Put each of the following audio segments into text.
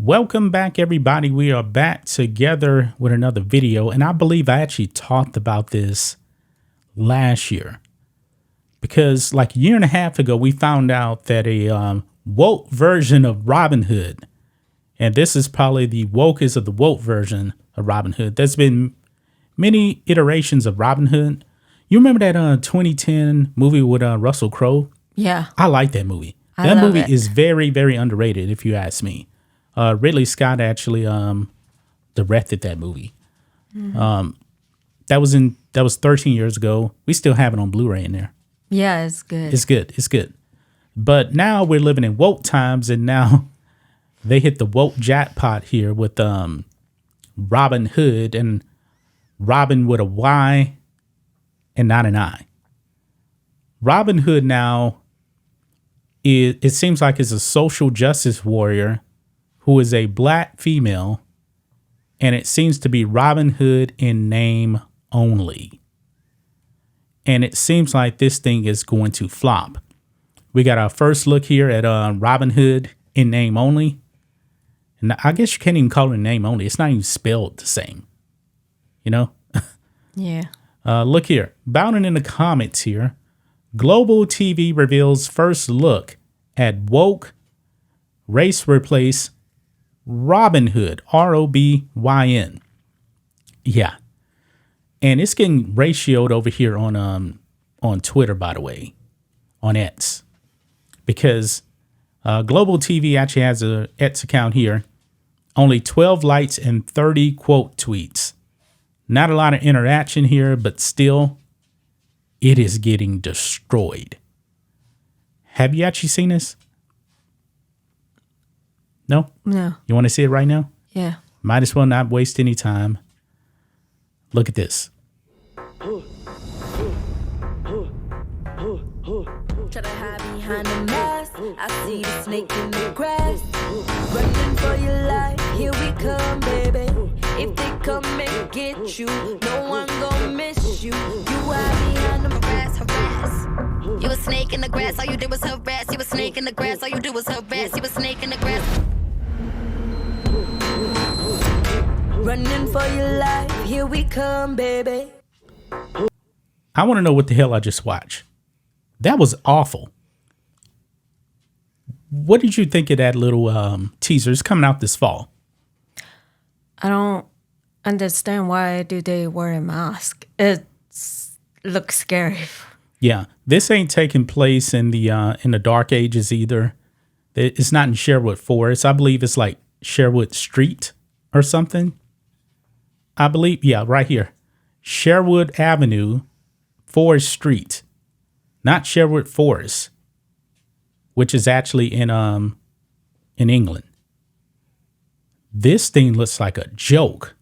Welcome back, everybody. We are back together with another video, and I believe I actually talked about this last year because like a year and a half ago, we found out that a woke version of Robin Hood, and this is probably the wokest of the woke version of Robin Hood. There's been many iterations of Robin Hood. You remember that 2010 movie with Russell Crowe? Yeah. I like that movie. I That love movie it. is very, very underrated, if you ask me. Ridley Scott actually directed that movie. That was 13 years ago. We still have it on Blu-ray in there. Yeah, it's good. It's good. It's good. But now we're living in woke times, and now they hit the woke jackpot here with Robin Hood, and Robin with a Y and not an I. Robin Hood now it seems like is a social justice warrior who is a black female, and it seems to be Robin Hood in name only. And it seems like this thing is going to flop. We got our first look here at Robin Hood in name only. And I guess you can't even call it a name only. It's not even spelled the same. You know? Yeah. Look here. Bowden in the comments here. Global TV reveals first look at woke race replace Robin Hood, Robyn. Yeah. And it's getting ratioed over here on Twitter, by the way, on X. Because Global TV actually has a X account here. Only 12 likes and 30 quote tweets. Not a lot of interaction here, but still, it is getting destroyed. Have you actually seen this? No? No. You want to see it right now? Yeah. Might as well not waste any time. Look at this. Try to hide behind the mask. I see the snake in the grass. Running for your life, here we come, baby. If they come and get you, no one gon' miss you. You hide behind the harass. You a snake in the grass, all you did was harass. You a snake in the grass, all you do was harass. You a snake in the grass. running for your life, here we come, baby. I want to know what the hell I just watched. That was awful. What did you think of that little teaser? It's coming out this fall. I don't understand why do they wear a mask. It looks scary. Yeah, this ain't taking place in the Dark Ages either. It's not in Sherwood Forest. I believe it's like Sherwood Street or something. I believe, yeah, right here. Sherwood Avenue, Forest Street. Not Sherwood Forest, which is actually in England. This thing looks like a joke.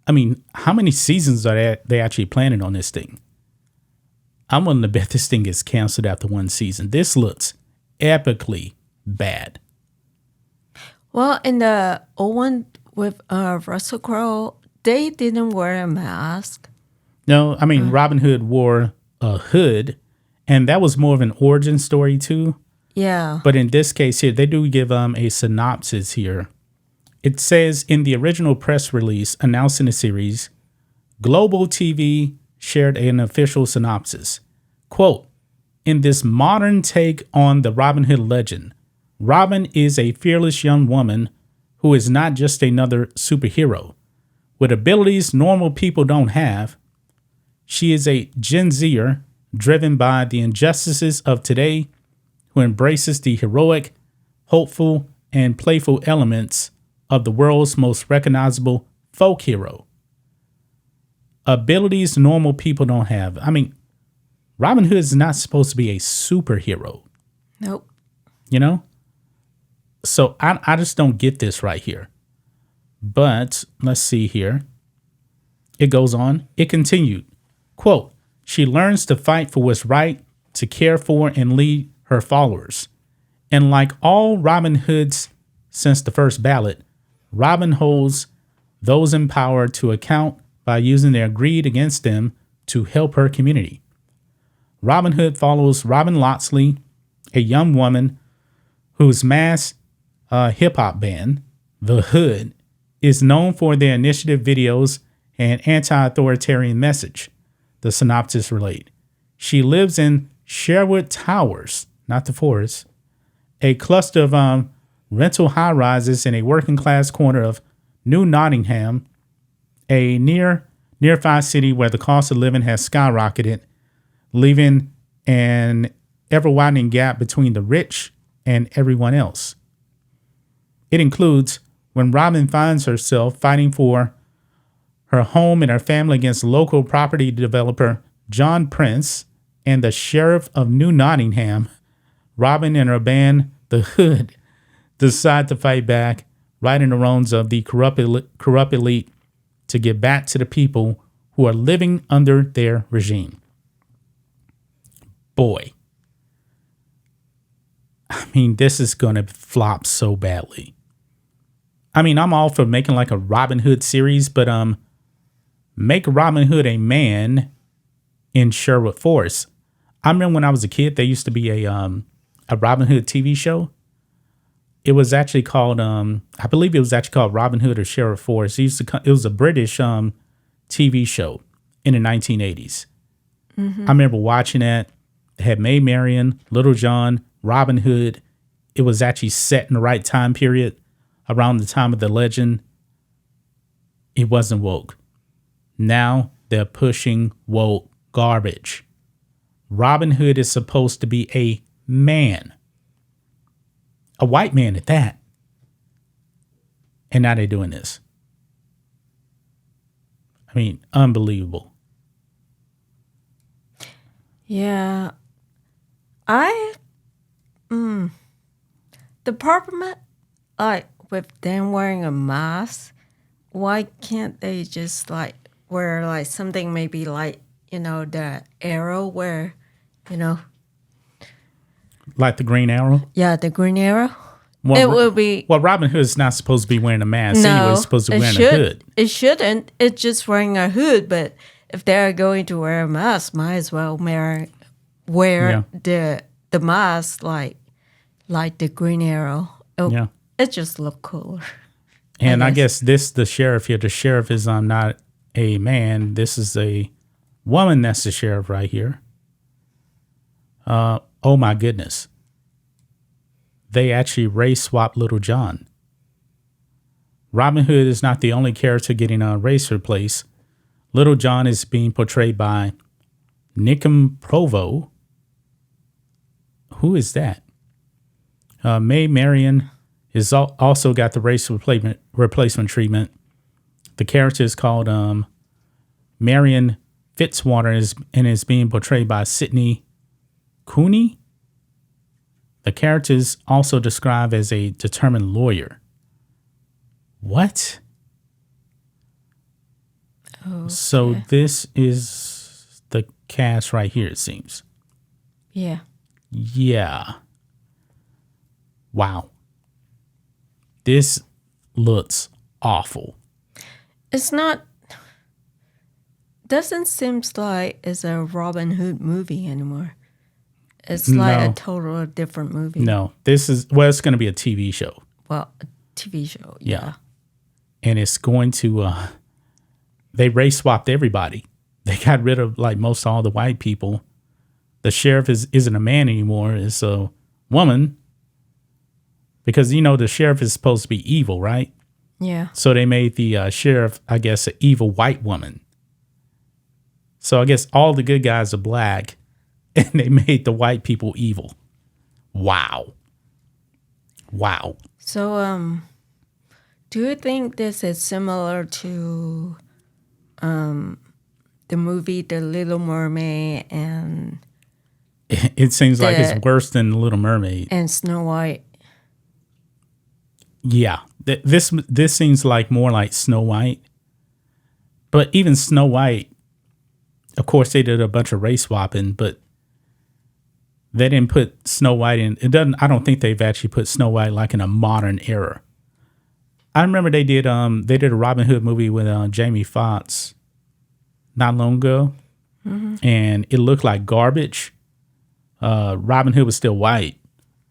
I mean, how many seasons are they actually planning on this thing? I'm willing to bet this thing gets canceled after one season. This looks epically bad. Well, in the old one with Russell Crowe, they didn't wear a mask. No, I mean, Robin Hood wore a hood, and that was more of an origin story too. Yeah. But in this case here, they do give a synopsis here. It says in the original press release announcing the series, Global TV shared an official synopsis. Quote, in this modern take on the Robin Hood legend, Robin is a fearless young woman who is not just another superhero. With abilities normal people don't have, she is a Gen Zer driven by the injustices of today who embraces the heroic, hopeful, and playful elements of the world's most recognizable folk hero. Abilities normal people don't have. I mean, Robin Hood is not supposed to be a superhero. Nope. You know? So I just don't get this right here. But let's see here. It goes on. It continued. Quote, she learns to fight for what's right, to care for and lead her followers. And like all Robin Hoods since the first ballot, Robin holds those in power to account by using their greed against them to help her community. Robin Hood follows Robin Locksley, a young woman whose mass hip hop band, The Hood, is known for their initiative videos and anti-authoritarian message, the synopsis relate. She lives in Sherwood Towers, not the forest, a cluster of rental high-rises in a working-class corner of New Nottingham, a nearby city where the cost of living has skyrocketed, leaving an ever-widening gap between the rich and everyone else. It includes when Robyn finds herself fighting for her home and her family against local property developer John Prince and the sheriff of New Nottingham. Robyn and her band, The Hood, decide to fight back, right in the wrongs of the corrupt elite to get back to the people who are living under their regime. Boy. I mean, this is going to flop so badly. I mean, I'm all for making like a Robin Hood series, but make Robin Hood a man in Sherwood Forest. I remember when I was a kid, there used to be a Robin Hood TV show. It was actually called, I believe it was actually called Robin Hood or Sherwood Forest. It was a British TV show in the 1980s. Mm-hmm. I remember watching that. It had Maid Marian, Little John, Robin Hood. It was actually set in the right time period around the time of the legend. It wasn't woke. Now they're pushing woke garbage. Robin Hood is supposed to be a man. A white man at that. And now they're doing this. I mean, unbelievable. Yeah. The problem, like, with them wearing a mask, why can't they just, like, wear, like, something maybe like, the arrow where, Like the Green Arrow? Yeah, the Green Arrow. Well, it will be... Well, Robin Hood is not supposed to be wearing a mask. No, anyway. He's supposed to be wearing a hood. It shouldn't. It's just wearing a hood, but if they're going to wear a mask, might as well wear the mask like the Green Arrow. It just look cooler. And I guess the sheriff here, the sheriff is not a man. This is a woman that's the sheriff right here. Oh my goodness. They actually race swapped Little John. Robin Hood is not the only character getting a race replaced. Little John is being portrayed by Nickum Provo. Who is that? Maid Marian is also got the race replacement treatment. The character is called Marion Fitzwater and is being portrayed by Sydney Cooney. The character is also described as a determined lawyer. What? Okay. So this is the cast right here, it seems. Yeah. Yeah. Wow. This looks awful. It's not... Doesn't seem like it's a Robin Hood movie anymore. It's like a total different movie. No, this is... Well, it's going to be a TV show. Well, a TV show, yeah. And it's going to... they race swapped everybody. They got rid of like most all the white people. The sheriff isn't a man anymore. It's a woman. Because, the sheriff is supposed to be evil, right? Yeah. So they made the sheriff, I guess, an evil white woman. So I guess all the good guys are black. And they made the white people evil. Wow. So, do you think this is similar to the movie The Little Mermaid and... It seems like it's worse than The Little Mermaid. And Snow White. Yeah. This seems like more like Snow White. But even Snow White, of course, they did a bunch of race swapping, but they didn't put Snow White in. I don't think they've actually put Snow White like in a modern era. I remember they did a Robin Hood movie with Jamie Foxx not long ago. Mm-hmm. And it looked like garbage. Robin Hood was still white.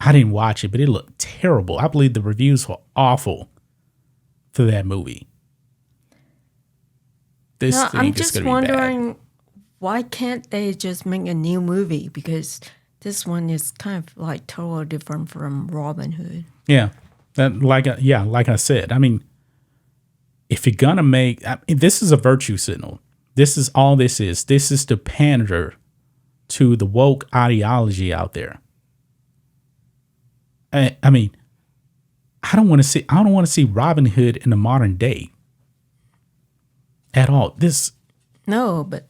I didn't watch it, but it looked terrible. I believe the reviews were awful for that movie. This No, thing I'm is just gonna be bad. wondering why can't they just make a new movie? Because this one is kind of like totally different from Robin Hood. Yeah, like I said, I mean, if you're gonna make, this is a virtue signal. This is all this is. This is to pander to the woke ideology out there. I mean, I don't want to see Robin Hood in the modern day at all. No, but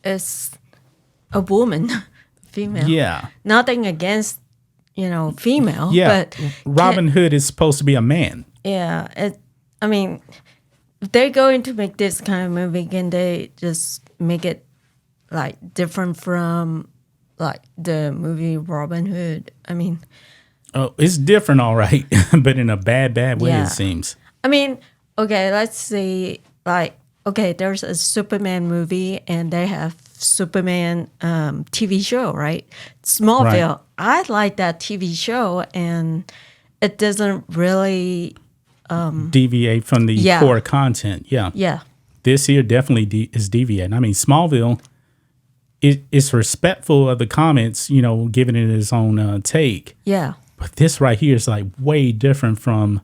it's a woman, female. Yeah, Nothing against female. yeah. But Robin Hood is supposed to be a man. yeah, I mean, if they're going to make this kind of movie, can they just make it like different from like the movie Robin Hood? I mean, Oh, it's different, all right, but in a bad way, Yeah. it seems. I mean, okay, let's see. Like, okay, there's a Superman movie, and they have Superman TV show, right? Smallville. Right. I like that TV show, and it doesn't really, Deviate from the Yeah. core content. Yeah. yeah, This here definitely is deviating. I mean, Smallville is respectful of the comments, giving it its own take. yeah, But this right here is like way different from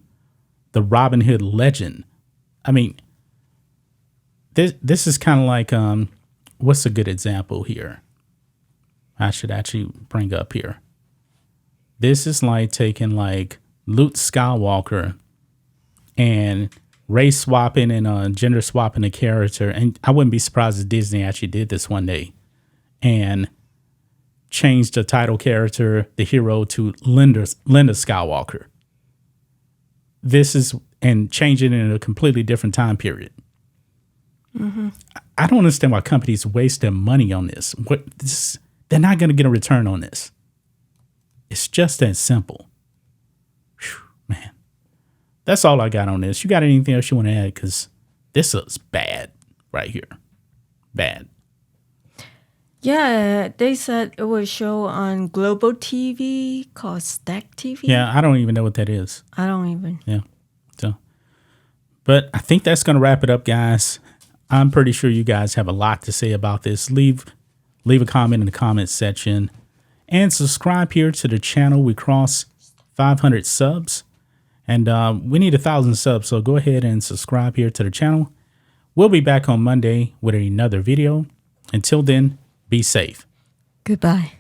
the Robin Hood legend. I mean, this is kind of like, what's a good example here? I should actually bring up here. This is like taking like Luke Skywalker and race swapping and gender swapping a character. And I wouldn't be surprised if Disney actually did this one day and changed the title character, the hero, to Linda Skywalker. And change it in a completely different time period. I don't understand why companies waste their money on this. They're not going to get a return on this. It's just that simple. Whew, man. That's all I got on this. You got anything else you want to add? Because this is bad right here. Bad. yeah. They said it was show on Global TV called Stack TV. Yeah, I don't even know what that is. I don't even. Yeah. So, but I think that's going to wrap it up, guys. I'm pretty sure you guys have a lot to say about this. Leave a comment in the comments section and subscribe here to the channel. We cross 500 subs and we need 1,000 subs. So go ahead and subscribe here to the channel. We'll be back on Monday with another video. Until then, be safe. Goodbye.